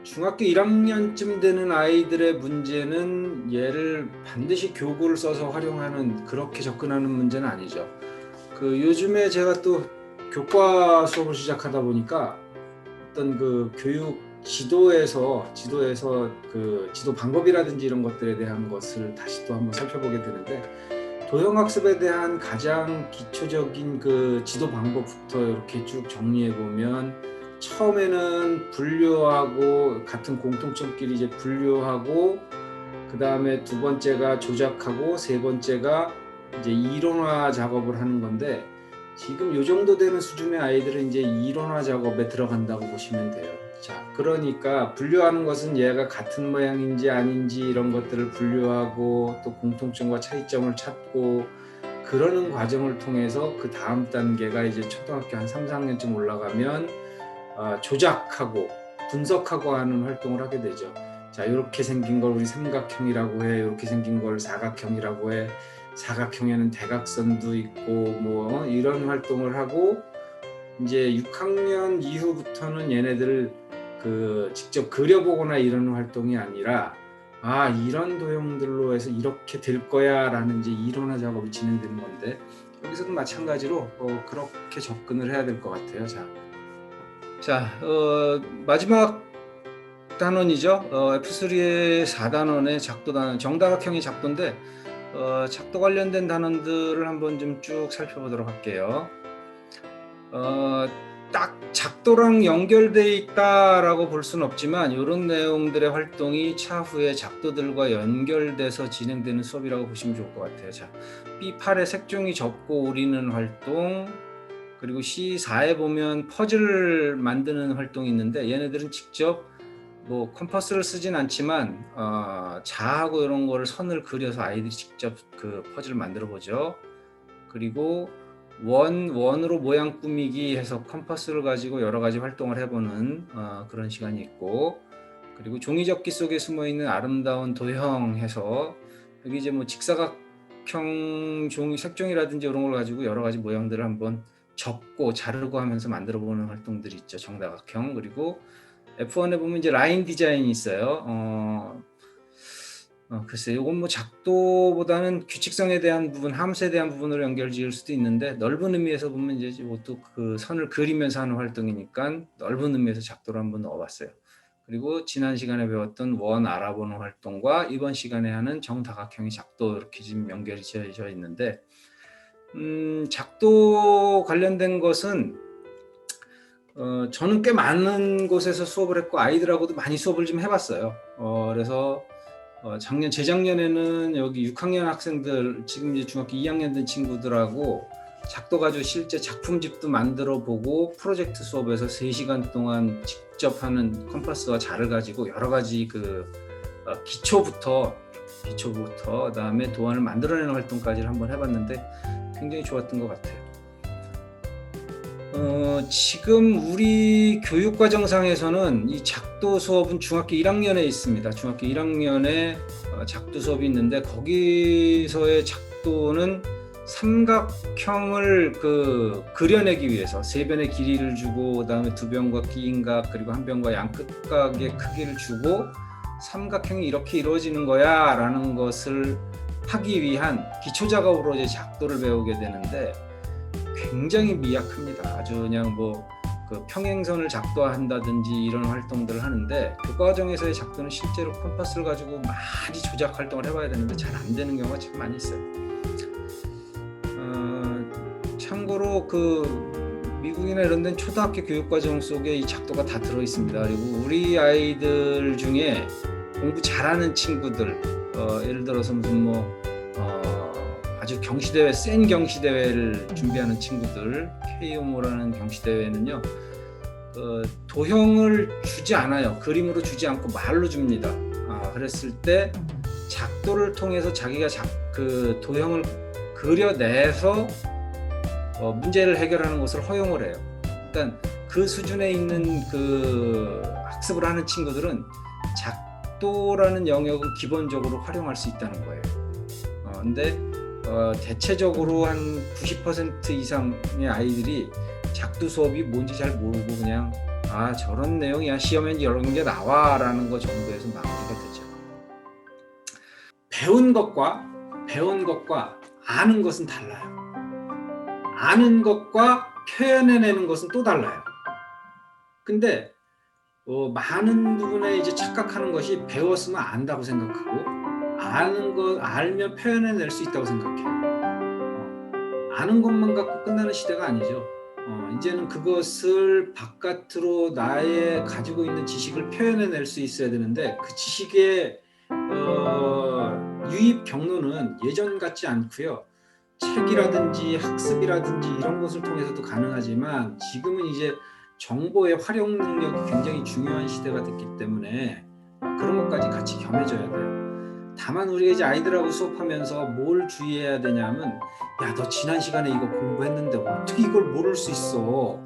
중학교 1학년쯤 되는 아이들의 문제는 얘를 반드시 교구를 써서 활용하는 그렇게 접근하는 문제는 아니죠. 요즘에 제가 또 교과 수업을 시작하다 보니까 어떤 교육 지도에서 그 지도 방법이라든지 이런 것들에 대한 것을 다시 또 한번 살펴보게 되는데, 도형학습에 대한 가장 기초적인 그 지도 방법부터 이렇게 쭉 정리해 보면, 처음에는 분류하고 같은 공통점끼리 이제 분류하고, 그 다음에 두 번째가 조작하고, 세 번째가 이제 이론화 작업을 하는 건데, 지금 요 정도 되는 수준의 아이들은 이제 이론화 작업에 들어간다고 보시면 돼요. 자, 그러니까 분류하는 것은 얘가 같은 모양인지 아닌지 이런 것들을 분류하고, 또 공통점과 차이점을 찾고, 그러는 과정을 통해서 그 다음 단계가 이제 초등학교 한 3, 4학년쯤 올라가면 조작하고 분석하고 하는 활동을 하게 되죠. 자, 이렇게 생긴 걸 우리 삼각형이라고 해, 이렇게 생긴 걸 사각형이라고 해, 사각형에는 대각선도 있고 뭐 이런 활동을 하고, 이제 6학년 이후부터는 얘네들 직접 그려보거나 이런 활동이 아니라, 이런 도형들로 해서 이렇게 될 거야 라는 이제 이론화 작업이 진행되는 건데, 여기서도 마찬가지로 그렇게 접근을 해야 될 것 같아요. 자, 마지막 단원이죠. F3의 4단원의 작도 단원, 정다각형의 작도인데, 작도 관련된 단원들을 한번 좀 쭉 살펴보도록 할게요. 딱 작도랑 연결돼 있다라고 볼 수는 없지만, 이런 내용들의 활동이 차후에 작도들과 연결돼서 진행되는 수업이라고 보시면 좋을 것 같아요. 자, B8의 색종이 접고 오리는 활동, 그리고 C4에 보면 퍼즐을 만드는 활동이 있는데, 얘네들은 직접 뭐 컴퍼스를 쓰진 않지만 자하고 이런 거를 선을 그려서 아이들이 직접 그 퍼즐을 만들어 보죠. 그리고 원으로 모양 꾸미기 해서 컴퍼스를 가지고 여러 가지 활동을 해보는 그런 시간이 있고, 그리고 종이접기 속에 숨어 있는 아름다운 도형 해서, 여기 이제 뭐 직사각형 종이 색종이라든지 이런 걸 가지고 여러 가지 모양들을 한번 접고 자르고 하면서 만들어 보는 활동들이 있죠. 정다각형. 그리고 F1에 보면 이제 라인 디자인이 있어요. 글쎄요, 이건 뭐 작도보다는 규칙성에 대한 부분, 함수에 대한 부분으로 연결 지을 수도 있는데, 넓은 의미에서 보면 이제 또 그 선을 그리면서 하는 활동이니까 넓은 의미에서 작도를 한번 넣어봤어요. 그리고 지난 시간에 배웠던 원 알아보는 활동과 이번 시간에 하는 정다각형의 작도, 이렇게 지금 연결이 지어져 있는데, 작도 관련된 것은 저는 꽤 많은 곳에서 수업을 했고 아이들하고도 많이 수업을 좀 해봤어요. 그래서 재작년에는 여기 6학년 학생들, 지금 이제 중학교 2학년 된 친구들하고 작도 가지고 실제 작품집도 만들어 보고, 프로젝트 수업에서 3시간 동안 직접 하는 컴퍼스와 자를 가지고 여러 가지 기초부터 그다음에 도안을 만들어내는 활동까지를 한번 해봤는데 굉장히 좋았던 것 같아요. 지금 우리 교육과정상에서는 이 작도 수업은 중학교 1학년에 있습니다. 중학교 1학년에 작도 수업이 있는데, 거기서의 작도는 삼각형을 그려내기 위해서 3변의 길이를 주고, 그다음에 2변과 끼인각, 그리고 1변과 양끝각의 크기를 주고 삼각형이 이렇게 이루어지는 거야 라는 것을 하기 위한 기초 작업으로 이제 작도를 배우게 되는데, 굉장히 미약합니다. 아주 그냥 평행선을 작도한다든지 이런 활동들을 하는데, 그 과정에서의 작도는 실제로 컴퍼스를 가지고 많이 조작 활동을 해봐야 되는데 잘 안 되는 경우가 참 많이 있어요. 참고로 미국이나 이런 데는 초등학교 교육과정 속에 이 작도가 다 들어 있습니다. 그리고 우리 아이들 중에 공부 잘하는 친구들, 예를 들어서 무슨 아주 경시대회, 센 경시대회를 준비하는 친구들, KO모라는 경시대회는요, 도형을 주지 않아요. 그림으로 주지 않고 말로 줍니다. 그랬을 때 작도를 통해서 자기가 도형을 그려내서 문제를 해결하는 것을 허용을 해요. 일단 그 수준에 있는 학습을 하는 친구들은 작도라는 영역을 기본적으로 활용할 수 있다는 거예요. 근데 대체적으로 한 90% 이상의 아이들이 작도 수업이 뭔지 잘 모르고 그냥 아, 저런 내용이야. 시험에 이런 게 나와라는 거 정도에서 마무리가 되죠. 배운 것과 아는 것은 달라요. 아는 것과 표현해내는 것은 또 달라요. 근데 많은 부분에 이제 착각하는 것이 배웠으면 안다고 생각하고 아는 거 알면 표현해낼 수 있다고 생각해요. 아는 것만 갖고 끝나는 시대가 아니죠. 이제는 그것을 바깥으로 나의 가지고 있는 지식을 표현해낼 수 있어야 되는데 그 지식의 유입 경로는 예전 같지 않고요. 책이라든지 학습이라든지 이런 것을 통해서도 가능하지만 지금은 이제 정보의 활용 능력이 굉장히 중요한 시대가 됐기 때문에 그런 것까지 같이 겸해져야 돼요. 다만 우리가 이제 아이들하고 수업하면서 뭘 주의해야 되냐면 야, 너 지난 시간에 이거 공부했는데 어떻게 이걸 모를 수 있어?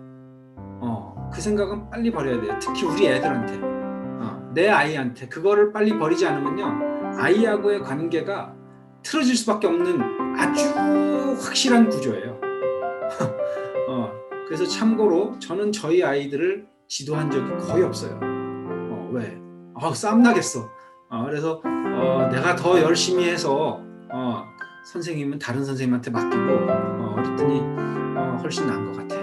그 생각은 빨리 버려야 돼요. 특히 우리 애들한테, 내 아이한테 그거를 빨리 버리지 않으면요, 아이하고의 관계가 틀어질 수밖에 없는 아주 확실한 구조예요. 그래서 참고로 저는 저희 아이들을 지도한 적이 거의 없어요. 왜? 싸움 나겠어. 그래서 내가 더 열심히 해서 선생님은 다른 선생님한테 맡기고 그랬더니 훨씬 나은 것 같아요.